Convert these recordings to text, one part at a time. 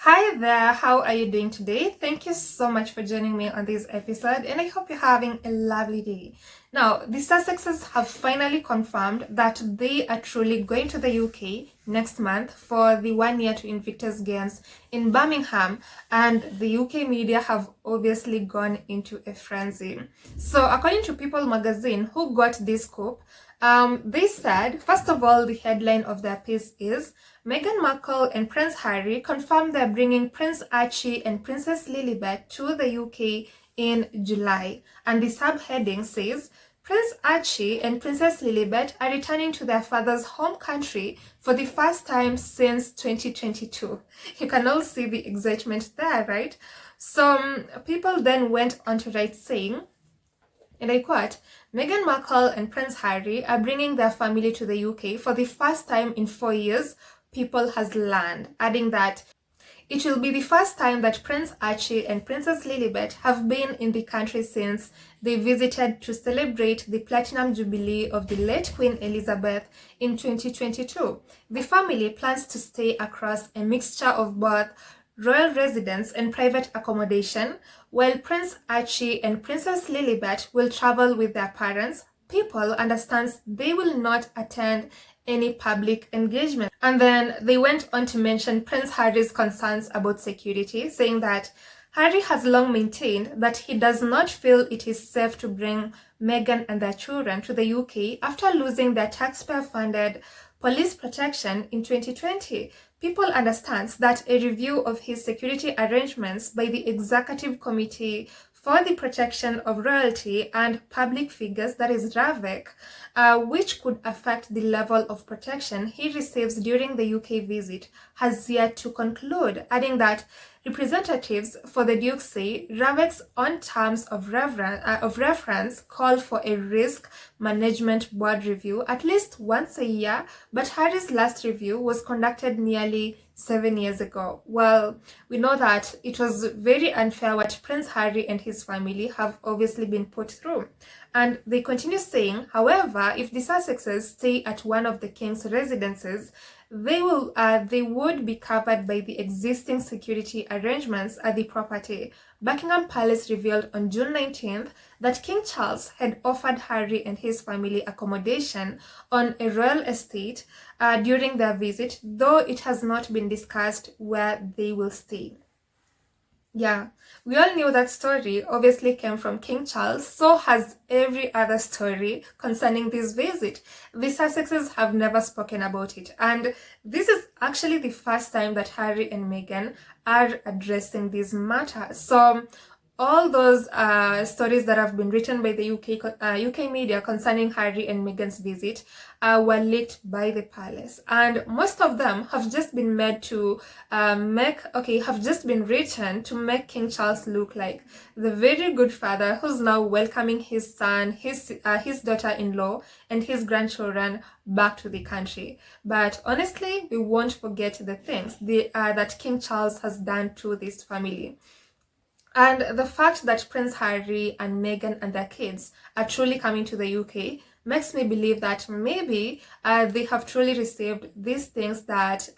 Hi there, how are you doing today? Thank you so much for joining me on this episode, and I hope you're having a lovely day. Now, the Sussexes have finally confirmed that they are truly going to the UK next month for the 1 year to Invictus Games in Birmingham, and the UK media have obviously gone into a frenzy. So, according to People magazine, who got this scoop, they said, first of all, the headline of their piece is Meghan Markle and Prince Harry confirmed they're bringing Prince Archie and Princess Lilibet to the UK in July. And the subheading says, Prince Archie and Princess Lilibet are returning to their father's home country for the first time since 2022. You can all see the excitement there, right? So people then went on to write saying, and I quote, Meghan Markle and Prince Harry are bringing their family to the UK for the first time in 4 years, People has learned, adding that it will be the first time that Prince Archie and Princess Lilibet have been in the country since they visited to celebrate the Platinum Jubilee of the late Queen Elizabeth in 2022. The family plans to stay across a mixture of both royal residence and private accommodation, while Prince Archie and Princess Lilibet will travel with their parents. People understands they will not attend any public engagement. And then they went on to mention Prince Harry's concerns about security, saying that Harry has long maintained that he does not feel it is safe to bring Meghan and their children to the UK after losing their taxpayer-funded police protection in 2020. People understands that a review of his security arrangements by the Executive Committee for the Protection of Royalty and Public Figures, that is RAVEC, which could affect the level of protection he receives during the UK visit, has yet to conclude, adding that representatives for the Duke say RAVEC's on terms of reference call for a risk management board review at least once a year, but Harry's last review was conducted nearly 7 years ago. Well, we know that it was very unfair what Prince Harry and his family have obviously been put through. And they continue saying, however, if the Sussexes stay at one of the king's residences, they would be covered by the existing security arrangements at the property. Buckingham Palace revealed on June 19th that King Charles had offered Harry and his family accommodation on a royal estate during their visit, though it has not been discussed where they will stay. Yeah, we all knew that story obviously came from King Charles, so has every other story concerning this visit. The Sussexes have never spoken about it, and this is actually the first time that Harry and Meghan are addressing this matter. So all those stories that have been written by the UK media concerning Harry and Meghan's visit were leaked by the palace, and most of them have just been made to have just been written to make King Charles look like the very good father who's now welcoming his son, his daughter-in-law, and his grandchildren back to the country. But honestly, we won't forget the things that King Charles has done to this family. And the fact that Prince Harry and Meghan and their kids are truly coming to the UK makes me believe that maybe they have truly received these things that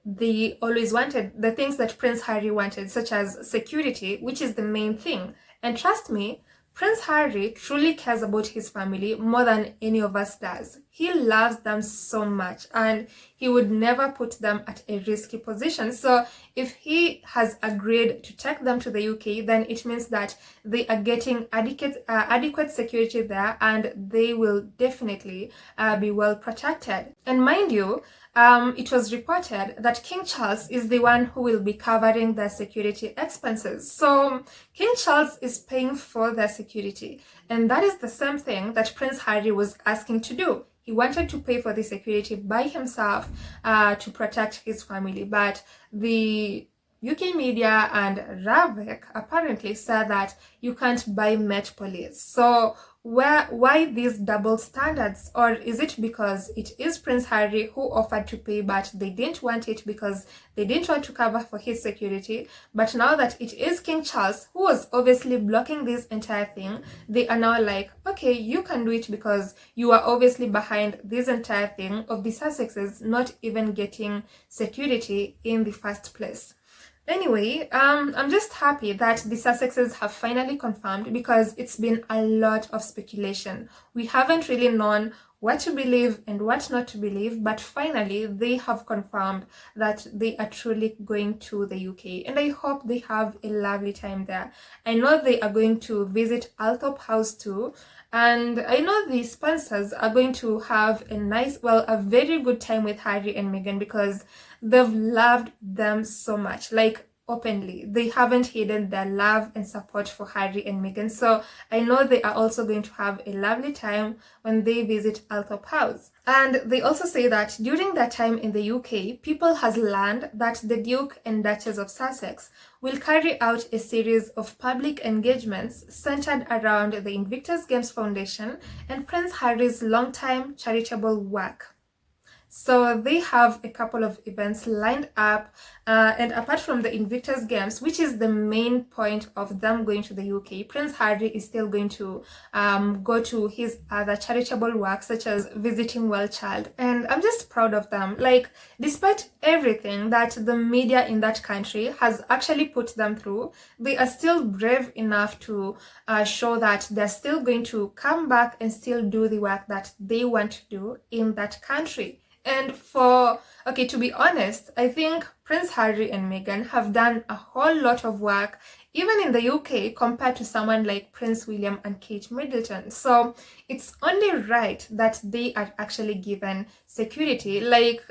they always wanted, the things that Prince Harry wanted, such as security, which is the main thing. And trust me, Prince Harry truly cares about his family more than any of us does. He loves them so much, and he would never put them at a risky position. So if he has agreed to take them to the UK, then it means that they are getting adequate security there, and they will definitely be well protected. And mind you, it was reported that King Charles is the one who will be covering their security expenses. So King Charles is paying for their security, and that is the same thing that Prince Harry was asking to do. He wanted to pay for the security by himself to protect his family, but the UK media and RAVEC apparently said that you can't buy Met Police. So why these double standards? Or is it because it is Prince Harry who offered to pay, but they didn't want it because they didn't want to cover for his security? But now that it is King Charles who was obviously blocking this entire thing, they are now like, okay, you can do it because you are obviously behind this entire thing of the Sussexes not even getting security in the first place. Anyway, I'm just happy that the Sussexes have finally confirmed because it's been a lot of speculation. We haven't really known what to believe and what not to believe, but finally they have confirmed that they are truly going to the UK, and I hope they have a lovely time there. I know they are going to visit Althorp House too, and I know the sponsors are going to have a very good time with Harry and Meghan because they've loved them so much, like openly. They haven't hidden their love and support for Harry and Meghan. So I know they are also going to have a lovely time when they visit Althorp House. And they also say that during their time in the UK, people has learned that the Duke and Duchess of Sussex will carry out a series of public engagements centered around the Invictus Games Foundation and Prince Harry's longtime charitable work. So they have a couple of events lined up, and apart from the Invictus Games, which is the main point of them going to the UK, Prince Harry is still going to go to his other charitable work, such as visiting Well Child. And I'm just proud of them. Like, despite everything that the media in that country has actually put them through, they are still brave enough to show that they're still going to come back and still do the work that they want to do in that country. And to be honest, I think Prince Harry and Meghan have done a whole lot of work, even in the UK, compared to someone like Prince William and Kate Middleton. So it's only right that they are actually given security, like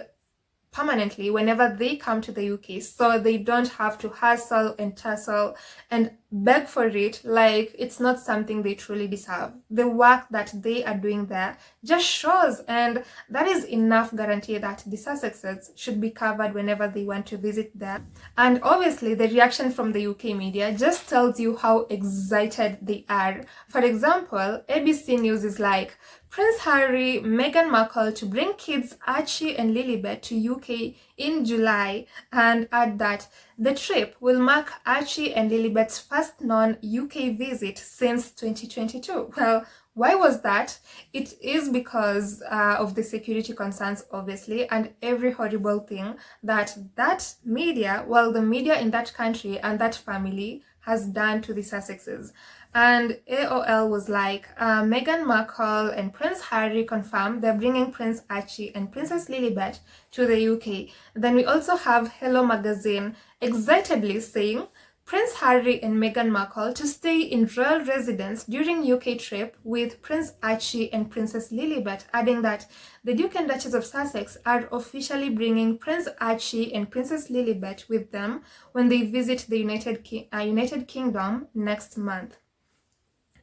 permanently whenever they come to the UK, so they don't have to hustle and tussle and beg for it like it's not something they truly deserve. The work that they are doing there just shows, and that is enough guarantee that the Sussexes should be covered whenever they want to visit there. And obviously the reaction from the UK media just tells you how excited they are. For example, ABC News is like, Prince Harry, Meghan Markle to bring kids Archie and Lilibet to UK in July, and add that the trip will mark Archie and Lilibet's first non-UK visit since 2022. Well, why was that? It is because of the security concerns, obviously, and every horrible thing that the media in that country and that family has done to the Sussexes. And AOL was like, Meghan Markle and Prince Harry confirmed they're bringing Prince Archie and Princess Lilibet to the UK. Then we also have Hello Magazine excitedly saying, Prince Harry and Meghan Markle to stay in royal residence during UK trip with Prince Archie and Princess Lilibet, adding that the Duke and Duchess of Sussex are officially bringing Prince Archie and Princess Lilibet with them when they visit the United Kingdom next month.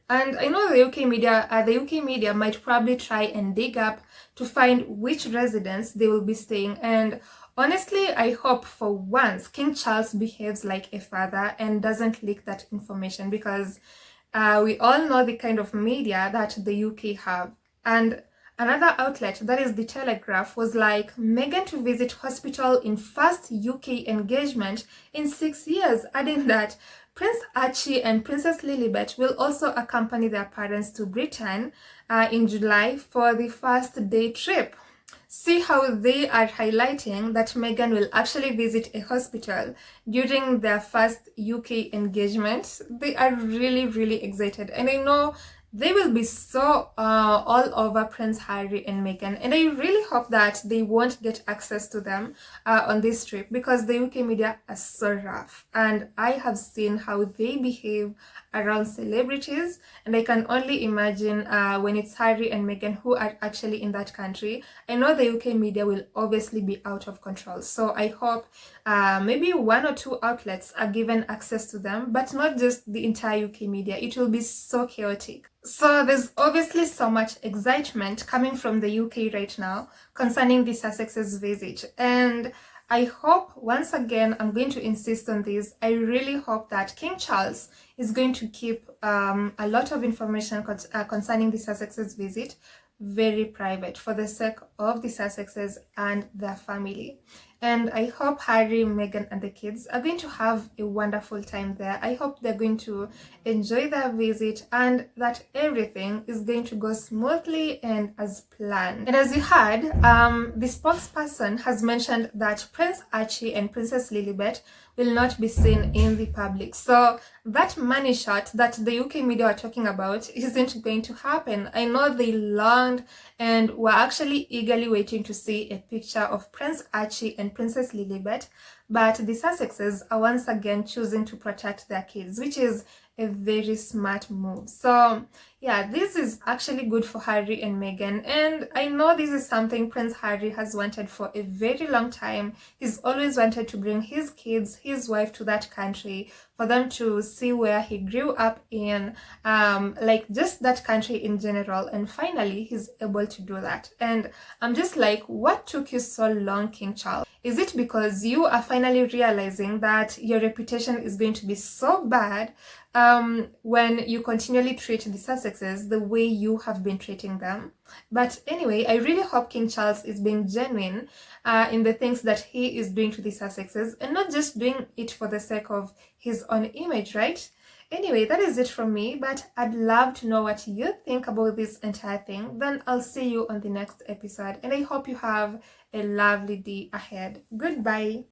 And I know the UK media might probably try and dig up to find which residence they will be staying. And honestly, I hope for once King Charles behaves like a father and doesn't leak that information, because we all know the kind of media that the UK have. And another outlet, that is The Telegraph, was like, Meghan to visit hospital in first UK engagement in 6 years, adding that Prince Archie and Princess Lilibet will also accompany their parents to Britain in July for the first day trip. See how they are highlighting that Meghan will actually visit a hospital during their first UK engagement. They are really, really excited. And I know they will be so all over Prince Harry and Meghan, and I really hope that they won't get access to them on this trip, because the UK media are so rough, and I have seen how they behave around celebrities, and I can only imagine when it's Harry and Meghan who are actually in that country. I know the UK media will obviously be out of control, so I hope maybe 1 or 2 outlets are given access to them, but not just the entire UK media. It will be so chaotic. So there's obviously so much excitement coming from the UK right now concerning the Sussexes visit, and I hope, once again, I'm going to insist on this, I really hope that King Charles is going to keep a lot of information concerning the Sussexes visit very private, for the sake of the Sussexes and their family. and I hope Harry, Meghan, and the kids are going to have a wonderful time there. I hope they're going to enjoy their visit and that everything is going to go smoothly and as planned. And as you heard, the spokesperson has mentioned that Prince Archie and Princess Lilibet will not be seen in the public. So that money shot that the UK media are talking about isn't going to happen. I know they longed and were actually eagerly waiting to see a picture of Prince Archie and Princess Lilibet, but the Sussexes are once again choosing to protect their kids, which is a very smart move. So yeah, this is actually good for Harry and Meghan, and I know this is something Prince Harry has wanted for a very long time. He's always wanted to bring his kids, his wife to that country for them to see where he grew up in, like just that country in general, and finally he's able to do that. And I'm just like, what took you so long, King Charles? Is it because you are finally realizing that your reputation is going to be so bad when you continually treat the Sussexes the way you have been treating them? But anyway, I really hope King Charles is being genuine in the things that he is doing to the Sussexes and not just doing it for the sake of his own image, right? Anyway, that is it from me, but I'd love to know what you think about this entire thing. Then I'll see you on the next episode, and I hope you have a lovely day ahead. Goodbye.